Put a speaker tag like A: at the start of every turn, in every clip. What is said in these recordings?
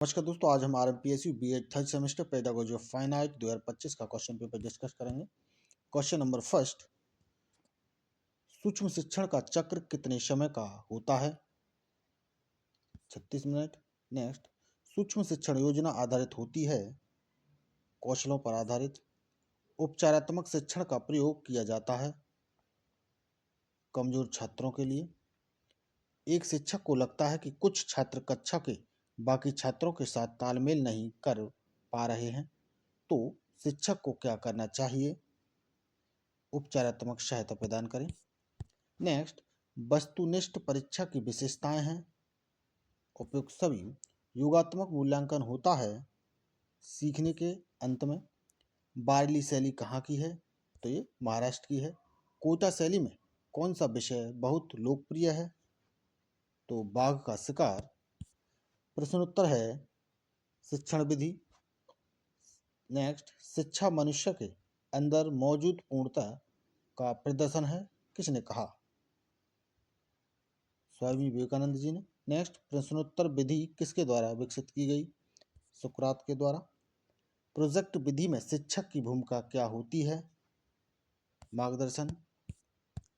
A: नमस्कार दोस्तों, आज हम RMPSU BEd third semester pedagogy of fine art 2025 का क्वेश्चन पेपर डिस्कस करेंगे। क्वेश्चन नंबर फर्स्ट, सूक्ष्म शिक्षण का चक्र कितने समय का होता है? 36 मिनट। नेक्स्ट, सूक्ष्म शिक्षण योजना आधारित होती है कौशलों पर आधारित। उपचारात्मक शिक्षण का प्रयोग किया जाता है कमजोर छात्रों के लिए। एक शिक्षक को लगता है कि कुछ छात्र कक्षा के बाकी छात्रों के साथ तालमेल नहीं कर पा रहे हैं, तो शिक्षक को क्या करना चाहिए? उपचारात्मक सहायता प्रदान करें। नेक्स्ट, वस्तुनिष्ठ परीक्षा की विशेषताएं हैं उपयुक्त सभी। योगात्मक मूल्यांकन होता है सीखने के अंत में। बारली शैली कहाँ की है? तो ये महाराष्ट्र की है। कोटा शैली में कौन सा विषय बहुत लोकप्रिय है? तो बाघ का शिकार। प्रश्नोत्तर है शिक्षण विधि। नेक्स्ट, शिक्षा मनुष्य के अंदर मौजूद पूर्णता का प्रदर्शन है, किसने कहा? स्वामी विवेकानंद जी ने। नेक्स्ट, प्रश्नोत्तर विधि किसके द्वारा विकसित की गई? सुकरात के द्वारा। प्रोजेक्ट विधि में शिक्षक की भूमिका क्या होती है? मार्गदर्शन।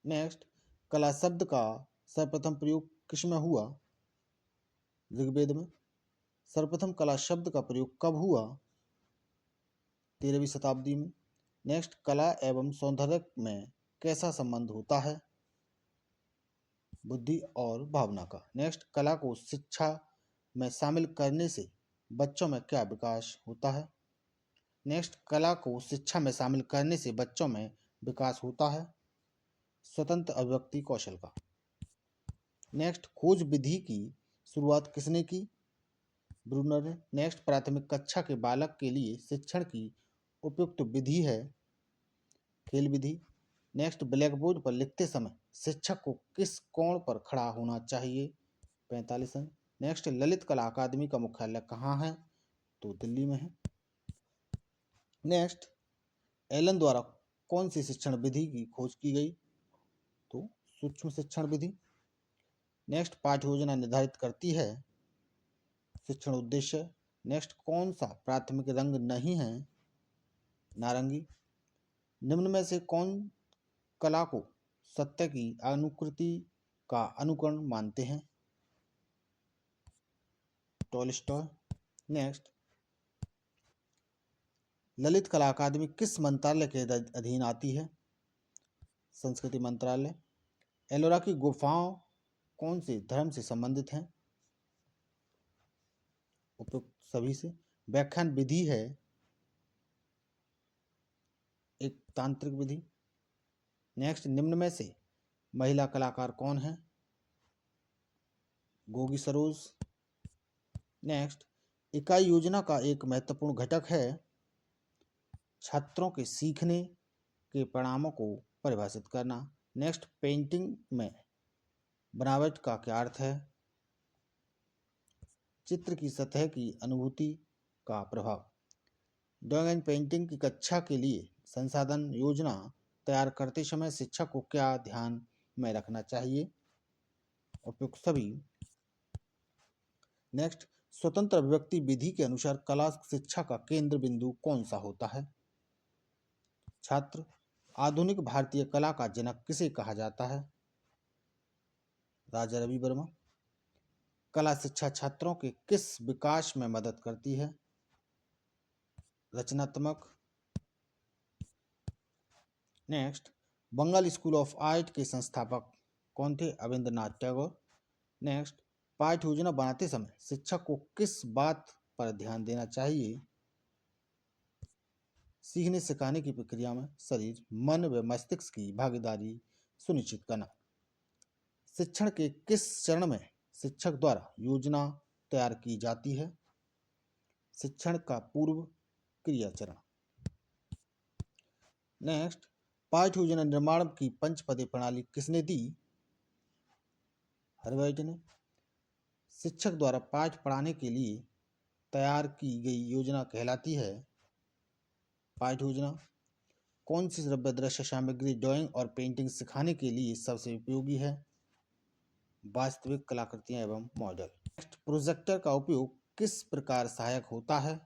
A: नेक्स्ट, कला शब्द का सर्वप्रथम प्रयोग किसमें हुआ? ऋग्वेद में। सर्वप्रथम कला शब्द का प्रयोग कब हुआ? 13वीं शताब्दी में। नेक्स्ट, कला एवं सौंदर्य में कैसा संबंध होता है? बुद्धि और भावना का। नेक्स्ट, कला को शिक्षा में शामिल करने से बच्चों में क्या विकास होता है? नेक्स्ट, कला को शिक्षा में शामिल करने से बच्चों में विकास होता है स्वतंत्र अभिव्यक्ति कौशल का। नेक्स्ट, खोज विधि की शुरुआत किसने की? ब्रूनर ने। नेक्स्ट, प्राथमिक कक्षा के बालक के लिए शिक्षण की उपयुक्त विधि है खेल विधि। नेक्स्ट, ब्लैक बोर्ड पर लिखते समय शिक्षक को किस कोण पर खड़ा होना चाहिए? 45 अंक। नेक्स्ट, ललित कला अकादमी का मुख्यालय कहाँ है? तो दिल्ली में है। नेक्स्ट, एलन द्वारा कौन सी शिक्षण विधि की खोज की गई? तो सूक्ष्म शिक्षण विधि। नेक्स्ट, पाठ्य योजना निर्धारित करती है शिक्षण उद्देश्य। नेक्स्ट, कौन सा प्राथमिक रंग नहीं है? नारंगी। निम्न में से कौन कला को सत्य की अनुकृति का अनुकरण मानते हैं? टॉलस्टॉय। नेक्स्ट, ललित कला अकादमी किस मंत्रालय के अधीन आती है? संस्कृति मंत्रालय। एलोरा की गुफाओं कौन से धर्म से संबंधित हैं? उपयुक्त सभी से। व्याख्यान विधि है एक तांत्रिक विधि। नेक्स्ट, निम्न में से महिला कलाकार कौन है? गोगी सरोज। नेक्स्ट, इकाई योजना का एक महत्वपूर्ण घटक है छात्रों के सीखने के परिणामों को परिभाषित करना। नेक्स्ट, पेंटिंग में बनावट का क्या अर्थ है? चित्र की सतह की अनुभूति का प्रभाव। ड्राइंग एंड पेंटिंग की कक्षा के लिए संसाधन योजना तैयार करते समय शिक्षक को क्या ध्यान में रखना चाहिए? उपयुक्त सभी। नेक्स्ट, स्वतंत्र अभिव्यक्ति विधि के अनुसार कला शिक्षा का केंद्र बिंदु कौन सा होता है? छात्र। आधुनिक भारतीय कला का जनक किसे कहा जाता है? राजा रवि वर्मा। कला शिक्षा छात्रों के किस विकास में मदद करती है? रचनात्मक। Next, Bengal school of art के संस्थापक कौन थे? अविंद्रनाथ टैगोर। नेक्स्ट, पाठ्य योजना बनाते समय शिक्षक को किस बात पर ध्यान देना चाहिए? सीखने सिखाने की प्रक्रिया में शरीर, मन व मस्तिष्क की भागीदारी सुनिश्चित करना। शिक्षण के किस चरण में शिक्षक द्वारा योजना तैयार की जाती है? शिक्षण का पूर्व क्रिया चरण। नेक्स्ट, पाठ्य योजना निर्माण की पंचपदी प्रणाली किसने दी? हरवैट ने। शिक्षक द्वारा पाठ पढ़ाने के लिए तैयार की गई योजना कहलाती है पाठ्य योजना। कौन सी श्रव्य दृश्य सामग्री ड्राइंग और पेंटिंग सिखाने के लिए सबसे उपयोगी है? वास्तविक कलाकृतियां एवं मॉडल। नेक्स्ट, प्रोजेक्टर का उपयोग किस प्रकार सहायक होता है?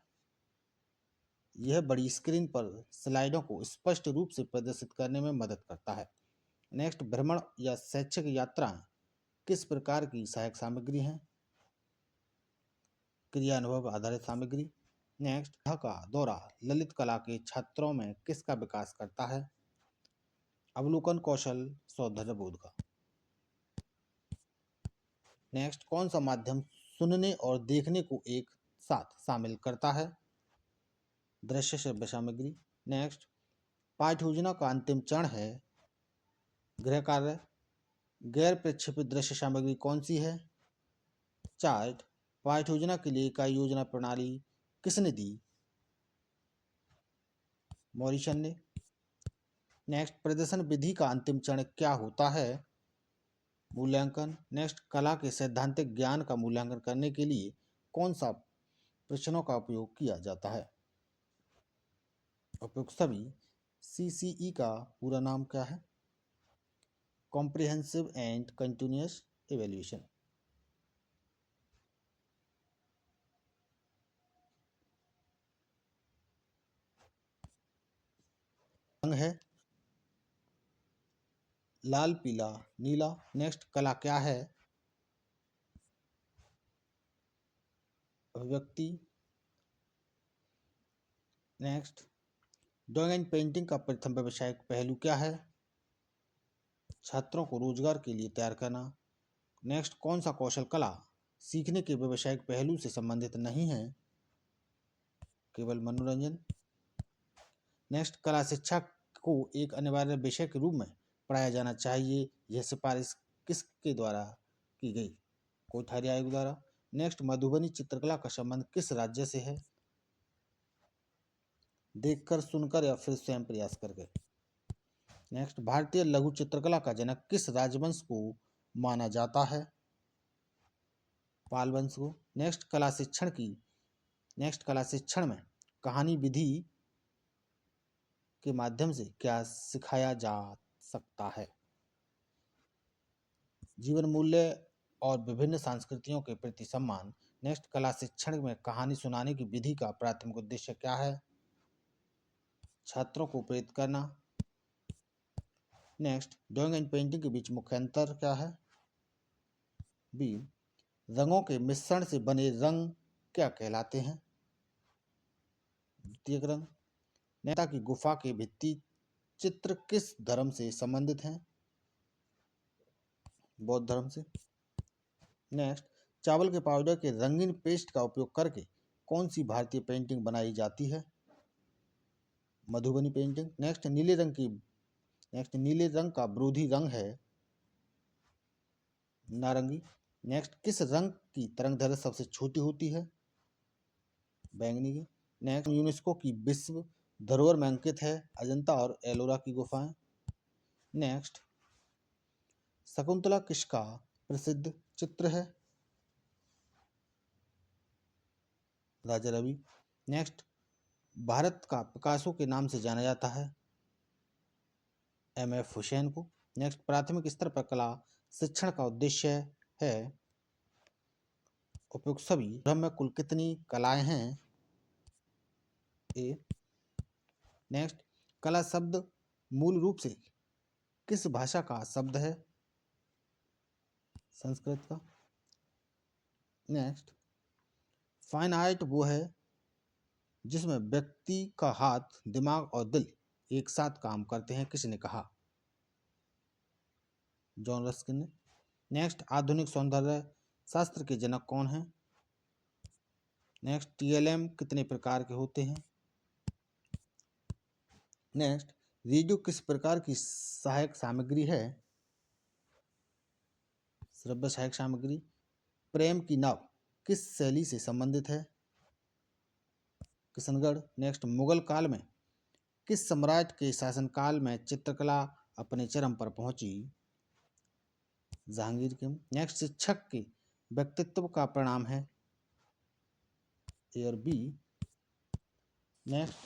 A: यह बड़ी स्क्रीन पर स्लाइडों को स्पष्ट रूप से प्रदर्शित करने में मदद करता है। नेक्स्ट, भ्रमण या शैक्षिक यात्राएं किस प्रकार की सहायक सामग्री हैं? क्रिया अनुभव आधारित सामग्री। नेक्स्ट, यह का दौरा ललित कला के छात्रों में किसका विकास करता है? अवलोकन कौशल, सौंदर्य बोध का। नेक्स्ट, कौन सा माध्यम सुनने और देखने को एक साथ शामिल करता है? दृश्य श्रव्य सामग्री। नेक्स्ट, पाठ्य योजना का अंतिम चरण है गृह कार्य। गैर प्रक्षेपित दृश्य सामग्री कौन सी है? चार्ट। पाठ्य योजना के लिए इकाई योजना प्रणाली किसने दी? मॉरिसन ने। नेक्स्ट, प्रदर्शन विधि का अंतिम चरण क्या होता है? मूल्यांकन। नेक्स्ट, कला के सैद्धांतिक ज्ञान का मूल्यांकन करने के लिए कौन सा प्रश्नों का उपयोग किया जाता है? उपयुक्त सभी। CCE का पूरा नाम क्या है? Comprehensive and continuous evaluation. रंग है लाल, पीला, नीला। नेक्स्ट, कला क्या है? अभिव्यक्ति। नेक्स्ट, ड्राइंग एंड पेंटिंग का प्रथम व्यावसायिक पहलू क्या है? छात्रों को रोजगार के लिए तैयार करना। नेक्स्ट, कौन सा कौशल कला सीखने के व्यावसायिक पहलू से संबंधित नहीं है? केवल मनोरंजन। नेक्स्ट, कला शिक्षा को एक अनिवार्य विषय के रूप में पढ़ाया जाना चाहिए, यह सिफारिश किसके द्वारा की गई? कोठारी आयोग द्वारा। नेक्स्ट, मधुबनी चित्रकला का संबंध किस राज्य से है? देखकर, सुनकर या फिर स्वयं प्रयास करके। नेक्स्ट, भारतीय लघु चित्रकला का जनक किस राजवंश को माना जाता है? पाल वंश को। नेक्स्ट, कला शिक्षण में कहानी विधि के माध्यम से क्या सिखाया जा सकता है? जीवन मूल्य और विभिन्न संस्कृतियों के प्रति सम्मान। नेक्स्ट, कला शिक्षण में कहानी सुनाने की विधि का प्राथमिक उद्देश्य क्या है? छात्रों को प्रेरित करना। नेक्स्ट, ड्राइंग एंड पेंटिंग के बीच मुख्य अंतर क्या है? बी, रंगों के मिश्रण से बने रंग क्या कहलाते हैं? द्वितीयक रंग। नेता की गुफा के भित्ति चित्र किस धर्म से संबंधित हैं? बौद्ध धर्म से। नेक्स्ट, चावल के पाउडर के रंगीन पेस्ट का उपयोग करके कौन सी भारतीय पेंटिंग बनाई जाती है? मधुबनी पेंटिंग। नेक्स्ट, नीले रंग का विरोधी रंग है नारंगी। नेक्स्ट, किस रंग की तरंगदैर्घ्य सबसे छोटी होती है? बैंगनी की। नेक्स्ट, यूनेस्को की विश्व धरोहर में अंकित है अजंता और एलोरा की गुफाएं। नेक्स्ट, शकुंतला किसका प्रसिद्ध चित्र है? राजा रवि। नेक्स्ट, भारत का पिकासो के नाम से जाना जाता है? MF हुसैन को। नेक्स्ट, प्राथमिक स्तर पर कला शिक्षण का उद्देश्य है? उपयुक्त सभी। ब्रह्म में कुल कितनी कलाएं हैं? ए। नेक्स्ट, कला शब्द मूल रूप से किस भाषा का शब्द है? संस्कृत का। नेक्स्ट, फाइन आर्ट वो है जिसमें व्यक्ति का हाथ, दिमाग और दिल एक साथ काम करते हैं, किसने कहा? जॉन रस्किन ने। नेक्स्ट, आधुनिक सौंदर्य शास्त्र के जनक कौन हैं? नेक्स्ट, TLM कितने प्रकार के होते हैं? नेक्स्ट, रेडियो किस प्रकार की सहायक सामग्री है? श्रव्य सहायक सामग्री। प्रेम की नाव किस शैली से संबंधित है? किशनगढ़। नेक्स्ट, मुगल काल में किस सम्राट के शासनकाल में चित्रकला अपने चरम पर पहुंची? जहांगीर के। नेक्स्ट, शिक्षक के व्यक्तित्व का परिणाम है? ए और बी। नेक्स्ट,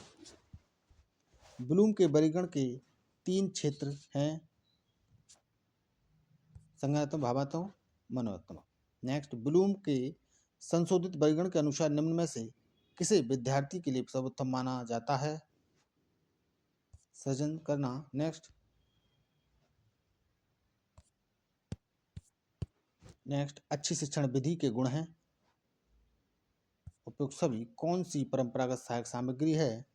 A: ब्लूम के वर्गीकरण के 3 क्षेत्र हैं? संज्ञानात्मक, भावात्मक, मनोवैज्ञानिक। नेक्स्ट, ब्लूम के संशोधित वर्गीकरण के अनुसार निम्न में से किसे विद्यार्थी के लिए सर्वोत्तम माना जाता है? सृजन करना। नेक्स्ट अच्छी शिक्षण विधि के गुण हैं। उपयुक्त सभी कौन सी परंपरागत सहायक सामग्री है?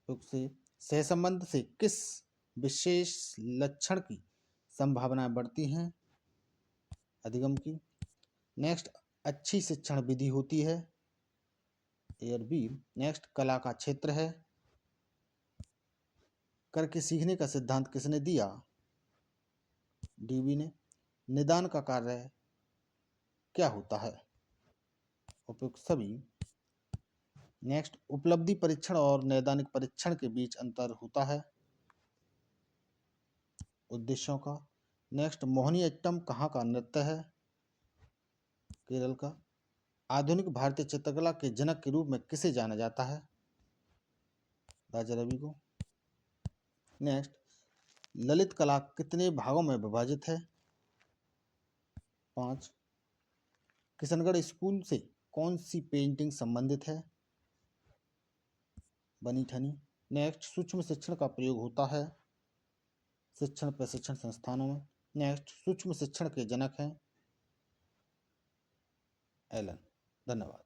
A: उपयुक्त से सहसंबंध से किस विशेष लक्षण की संभावना बढ़ती हैं? अधिगम की। नेक्स्ट अच्छी शिक्षण विधि होती है। ए और बी। नेक्स्ट कला का क्षेत्र है। करके सीखने का सिद्धांत किसने दिया? डीवी ने। निदान का कार्य क्या होता है? उपयुक्त सभी। नेक्स्ट उपलब्धि परीक्षण और नैदानिक परीक्षण के बीच अंतर होता है। उद्देश्यों का। नेक्स्ट मोहिनीअट्टम कहाँ का नृत्य है? केरल का। आधुनिक भारतीय चित्रकला के जनक के रूप में किसे जाना जाता है? राजा रवि को। नेक्स्ट ललित कला कितने भागों में विभाजित है? 5। किशनगढ़ स्कूल से कौन सी पेंटिंग संबंधित है? बनी ठनी। नेक्स्ट सूक्ष्म शिक्षण का प्रयोग होता है शिक्षण प्रशिक्षण संस्थानों में। नेक्स्ट सूक्ष्म शिक्षण के जनक हैं एलन। धन्यवाद।